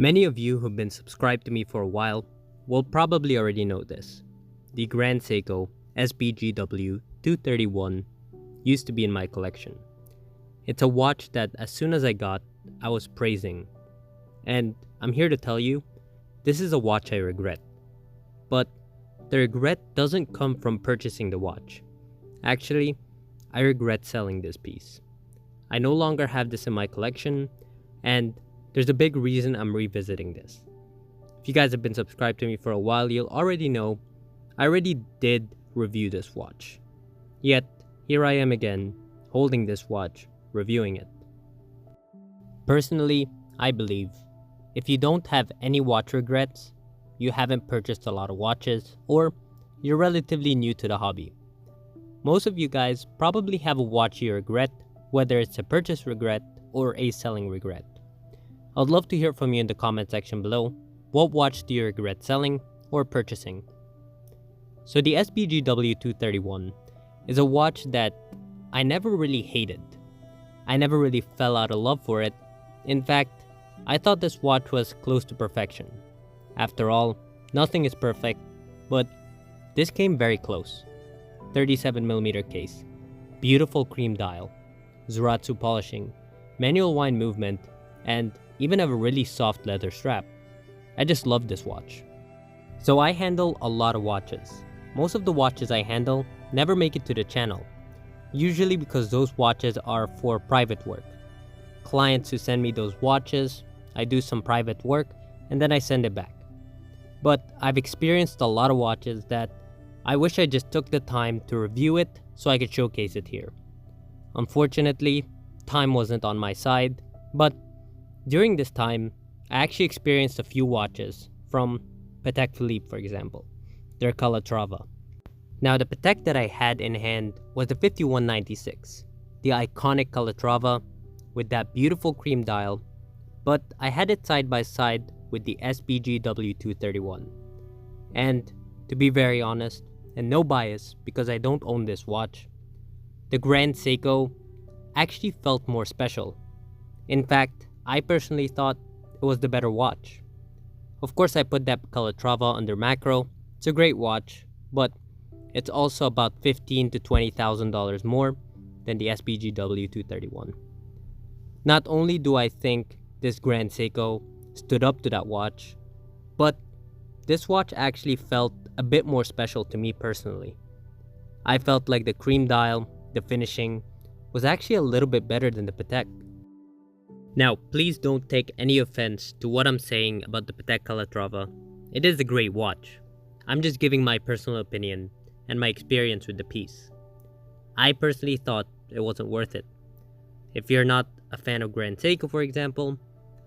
Many of you who've been subscribed to me for a while will probably already know this. The Grand Seiko SBGW231 used to be in my collection. It's a watch that as soon as I got, I was praising. And I'm here to tell you, this is a watch I regret. But the regret doesn't come from purchasing the watch. Actually, I regret selling this piece. I no longer have this in my collection, and there's a big reason I'm revisiting this. If you guys have been subscribed to me for a while, you'll already know I already did review this watch. Yet, here I am again, holding this watch, reviewing it. Personally, I believe if you don't have any watch regrets, you haven't purchased a lot of watches, or you're relatively new to the hobby. Most of you guys probably have a watch you regret, whether it's a purchase regret or a selling regret. I'd love to hear from you in the comment section below. What watch do you regret selling or purchasing? So the SBGW231 is a watch that I never really hated. I never really fell out of love for it. In fact, I thought this watch was close to perfection. After all, nothing is perfect, but this came very close. 37mm case, beautiful cream dial, Zuratsu polishing, manual wind movement, and even have a really soft leather strap. I just love this watch. So I handle a lot of watches. Most of the watches I handle never make it to the channel, usually because those watches are for private work. Clients who send me those watches, I do some private work, and then I send it back. But I've experienced a lot of watches that I wish I just took the time to review it so I could showcase it here. Unfortunately, time wasn't on my side, but during this time, I actually experienced a few watches from Patek Philippe, for example, their Calatrava. Now the Patek that I had in hand was the 5196, the iconic Calatrava with that beautiful cream dial, but I had it side by side with the SBGW231. And to be very honest, and no bias because I don't own this watch, the Grand Seiko actually felt more special. In fact, I personally thought it was the better watch. Of course, I put that Calatrava under macro. It's a great watch, but it's also about $15,000 to $20,000 more than the SBGW231. Not only do I think this Grand Seiko stood up to that watch, but this watch actually felt a bit more special to me personally. I felt like the cream dial, the finishing, was actually a little bit better than the Patek. Now, please don't take any offense to what I'm saying about the Patek Calatrava. It is a great watch. I'm just giving my personal opinion and my experience with the piece. I personally thought it wasn't worth it. If you're not a fan of Grand Seiko, for example,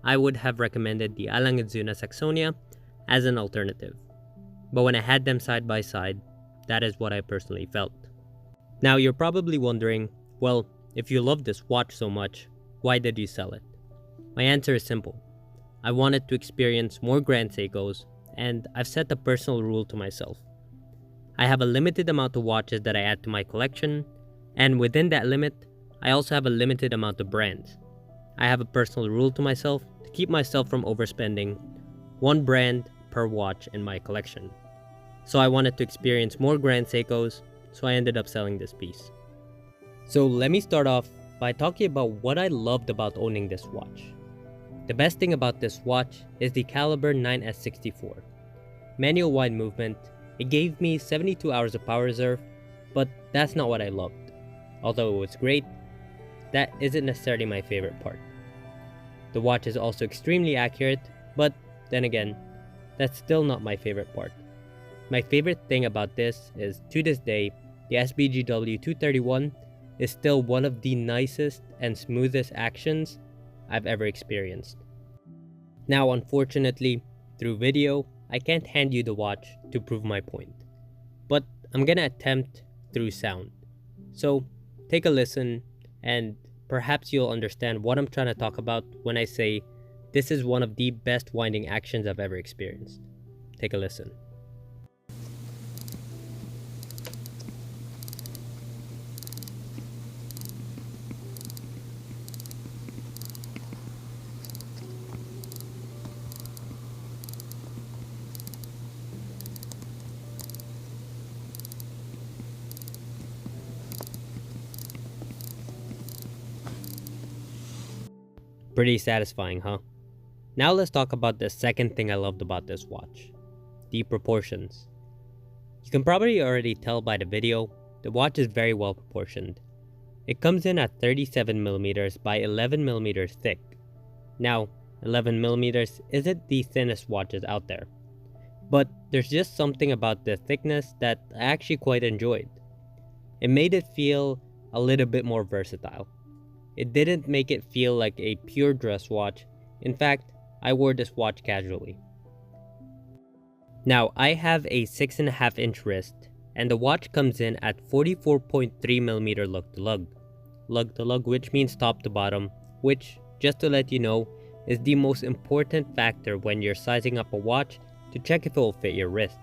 I would have recommended the A. Lange & Söhne Saxonia as an alternative. But when I had them side by side, that is what I personally felt. Now you're probably wondering, well, if you love this watch so much, why did you sell it? My answer is simple. I wanted to experience more Grand Seikos, and I've set a personal rule to myself. I have a limited amount of watches that I add to my collection, and within that limit, I also have a limited amount of brands. I have a personal rule to myself to keep myself from overspending one brand per watch in my collection. So I wanted to experience more Grand Seikos, so I ended up selling this piece. So let me start off by talking about what I loved about owning this watch. The best thing about this watch is the caliber 9S64. Manual wind movement, it gave me 72 hours of power reserve, but that's not what I loved. Although it was great, that isn't necessarily my favorite part. The watch is also extremely accurate, but then again, that's still not my favorite part. My favorite thing about this is, to this day, the SBGW231 is still one of the nicest and smoothest actions I've ever experienced. Now, unfortunately, through video, I can't hand you the watch to prove my point, but I'm gonna attempt through sound. So take a listen and perhaps you'll understand what I'm trying to talk about when I say this is one of the best winding actions I've ever experienced. Take a listen. Pretty satisfying, huh? Now let's talk about the second thing I loved about this watch. The proportions. You can probably already tell by the video, the watch is very well proportioned. It comes in at 37mm by 11mm thick. Now, 11mm isn't the thinnest watches out there, but there's just something about the thickness that I actually quite enjoyed. It made it feel a little bit more versatile. It didn't make it feel like a pure dress watch. In fact, I wore this watch casually. Now, I have a 6.5 inch wrist, and the watch comes in at 44.3mm lug to lug. Lug to lug, which means top to bottom, which, just to let you know, is the most important factor when you're sizing up a watch to check if it will fit your wrist.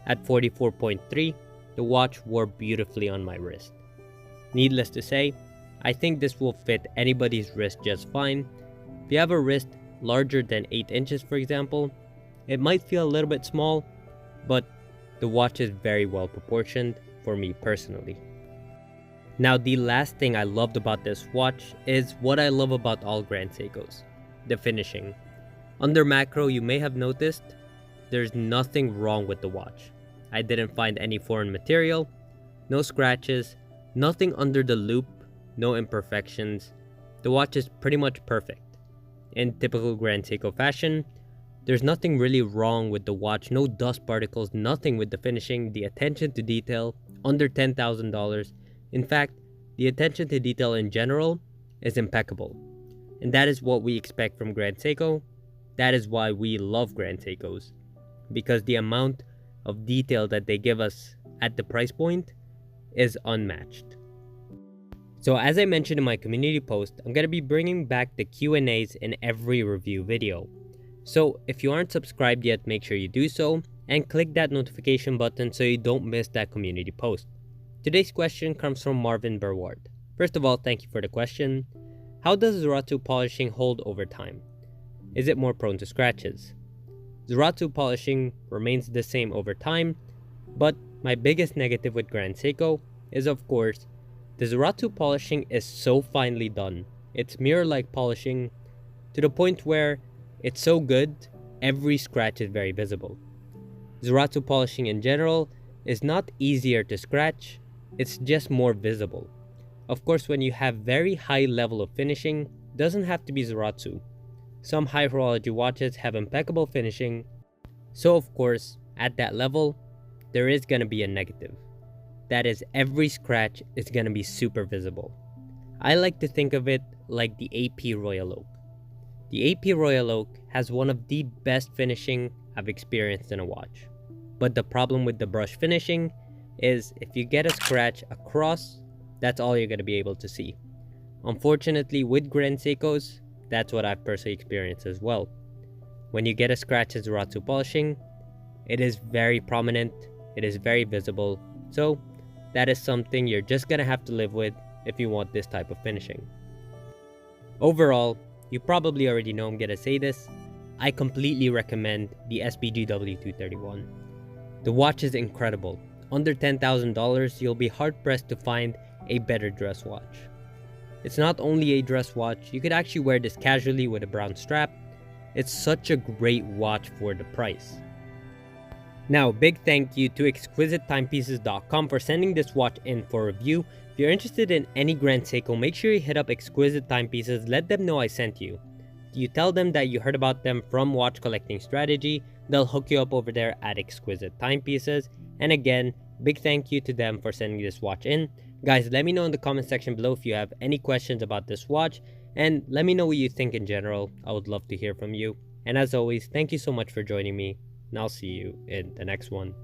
At 44.3, the watch wore beautifully on my wrist. Needless to say, I think this will fit anybody's wrist just fine. If you have a wrist larger than 8 inches for example, it might feel a little bit small, but the watch is very well proportioned for me personally. Now, the last thing I loved about this watch is what I love about all Grand Seikos, the finishing. Under macro, you may have noticed there's nothing wrong with the watch. I didn't find any foreign material, no scratches, nothing under the loop, no imperfections. The watch is pretty much perfect. In typical Grand Seiko fashion, there's nothing really wrong with the watch, no dust particles, nothing with the finishing, the attention to detail, under $10,000. In fact, the attention to detail in general is impeccable. And that is what we expect from Grand Seiko. That is why we love Grand Seikos. Because the amount of detail that they give us at the price point is unmatched. So as I mentioned in my community post, I'm going to be bringing back the Q&As in every review video. So if you aren't subscribed yet, make sure you do so and click that notification button so you don't miss that community post. Today's question comes from Marvin Berward. First of all, thank you for the question. How does Zaratsu polishing hold over time? Is it more prone to scratches? Zaratsu polishing remains the same over time, but my biggest negative with Grand Seiko is, of course, the Zaratsu polishing is so finely done. It's mirror-like polishing to the point where it's so good, every scratch is very visible. Zaratsu polishing in general is not easier to scratch, it's just more visible. Of course, when you have very high level of finishing, it doesn't have to be Zaratsu. Some high horology watches have impeccable finishing, so of course, at that level, there is going to be a negative. That is, every scratch is going to be super visible. I like to think of it like the AP Royal Oak. The AP Royal Oak has one of the best finishing I've experienced in a watch. But the problem with the brush finishing is if you get a scratch across, that's all you're going to be able to see. Unfortunately, with Grand Seikos, that's what I've personally experienced as well. When you get a scratch in Zaratsu polishing, it is very prominent, it is very visible, so that is something you're just going to have to live with if you want this type of finishing. Overall, you probably already know I'm going to say this, I completely recommend the SBGW231. The watch is incredible. Under $10,000, you'll be hard pressed to find a better dress watch. It's not only a dress watch, you could actually wear this casually with a brown strap. It's such a great watch for the price. Now, big thank you to ExquisiteTimepieces.com for sending this watch in for review. If you're interested in any Grand Seiko, make sure you hit up Exquisite Timepieces, let them know I sent you. You tell them that you heard about them from Watch Collecting Strategy, they'll hook you up over there at Exquisite Timepieces. And again, big thank you to them for sending this watch in. Guys, let me know in the comment section below if you have any questions about this watch, and let me know what you think in general. I would love to hear from you. And as always, thank you so much for joining me, and I'll see you in the next one.